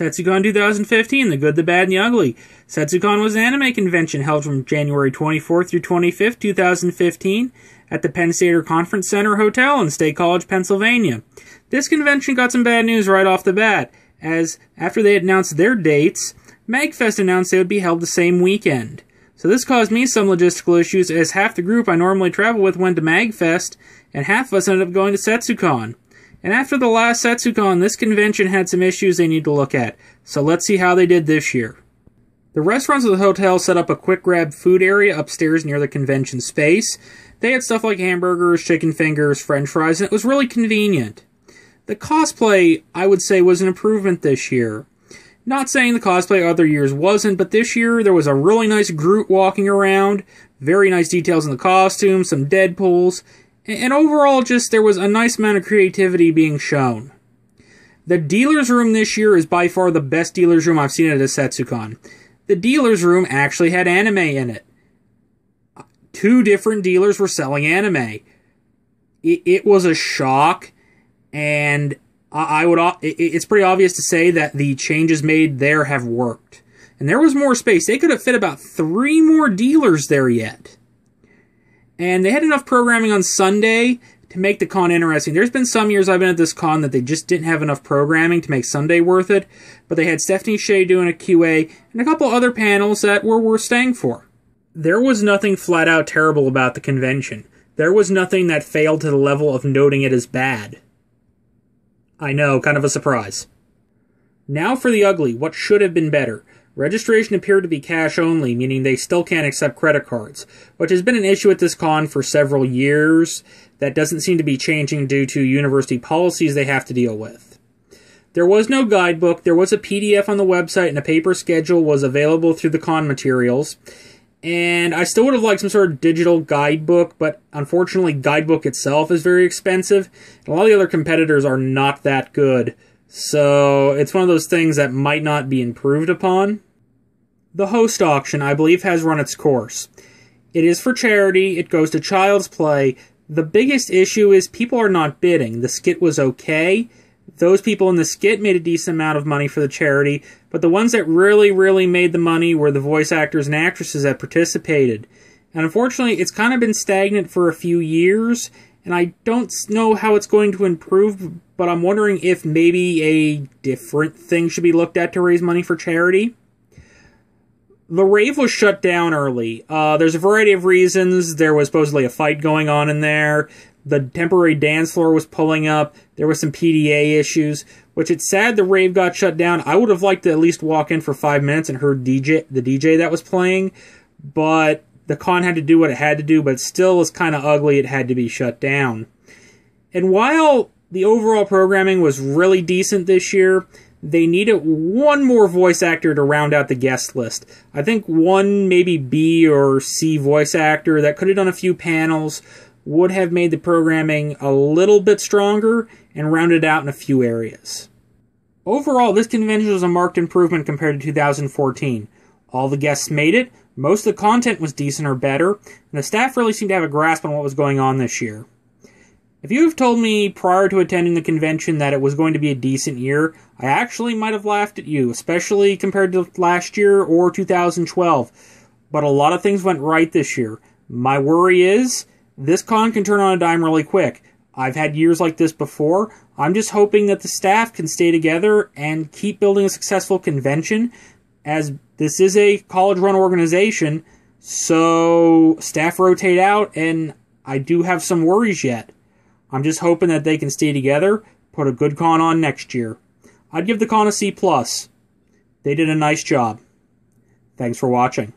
Setsucon 2015, The Good, the Bad, and the Ugly. Setsucon was an anime convention held from January 24th through 25th, 2015 at the Penn State Conference Center Hotel in State College, Pennsylvania. This convention got some bad news right off the bat, as after they announced their dates, MAGFest announced they would be held the same weekend. So this caused me some logistical issues, as half the group I normally travel with went to MAGFest, and half of us ended up going to Setsucon. And after the last Setsucon, this convention had some issues they need to look at, so let's see how they did this year. The restaurants of the hotel set up a quick grab food area upstairs near the convention space. They had stuff like hamburgers, chicken fingers, french fries, and it was really convenient. The cosplay, I would say, was an improvement this year. Not saying the cosplay other years wasn't, but this year there was a really nice Groot walking around, very nice details in the costumes, some Deadpools, and overall, just there was a nice amount of creativity being shown. The dealer's room this year is by far the best dealer's room I've seen at a Setsucon. The dealer's room actually had anime in it. 2 different dealers were selling anime. It was a shock, and it's pretty obvious to say that the changes made there have worked. And there was more space. They could have fit about 3 more dealers there yet. And they had enough programming on Sunday to make the con interesting. There's been some years I've been at this con that they just didn't have enough programming to make Sunday worth it, but they had Stephanie Shea doing a QA and a couple other panels that were worth staying for. There was nothing flat out terrible about the convention. There was nothing that failed to the level of noting it as bad. I know, kind of a surprise. Now for the ugly, what should have been better? Registration appeared to be cash only, meaning they still can't accept credit cards, which has been an issue at this con for several years. That doesn't seem to be changing due to university policies they have to deal with. There was no guidebook, there was a PDF on the website, and a paper schedule was available through the con materials. And I still would have liked some sort of digital guidebook, but unfortunately guidebook itself is very expensive, and a lot of the other competitors are not that good. So it's one of those things that might not be improved upon. The host auction, I believe, has run its course. It is for charity, it goes to Child's Play. The biggest issue is people are not bidding. The skit was okay. Those people in the skit made a decent amount of money for the charity, but the ones that really made the money were the voice actors and actresses that participated. And unfortunately, it's kind of been stagnant for a few years, and I don't know how it's going to improve, but I'm wondering if maybe a different thing should be looked at to raise money for charity. The rave was shut down early. There's a variety of reasons. There was supposedly a fight going on in there. The temporary dance floor was pulling up. There was some PDA issues, which it's sad the rave got shut down. I would have liked to at least walk in for 5 minutes and heard the DJ that was playing, but the con had to do what it had to do, but still was kind of ugly. It had to be shut down. And while the overall programming was really decent this year, they needed one more voice actor to round out the guest list. I think one, maybe B or C voice actor that could have done a few panels would have made the programming a little bit stronger and rounded out in a few areas. Overall, this convention was a marked improvement compared to 2014. All the guests made it, most of the content was decent or better, and the staff really seemed to have a grasp on what was going on this year. If you have told me prior to attending the convention that it was going to be a decent year, I actually might have laughed at you, especially compared to last year or 2012. But a lot of things went right this year. My worry is, this con can turn on a dime really quick. I've had years like this before. I'm just hoping that the staff can stay together and keep building a successful convention, as this is a college-run organization, so staff rotate out, and I do have some worries yet. I'm just hoping that they can stay together, put a good con on next year. I'd give the con a C+. They did a nice job. Thanks for watching.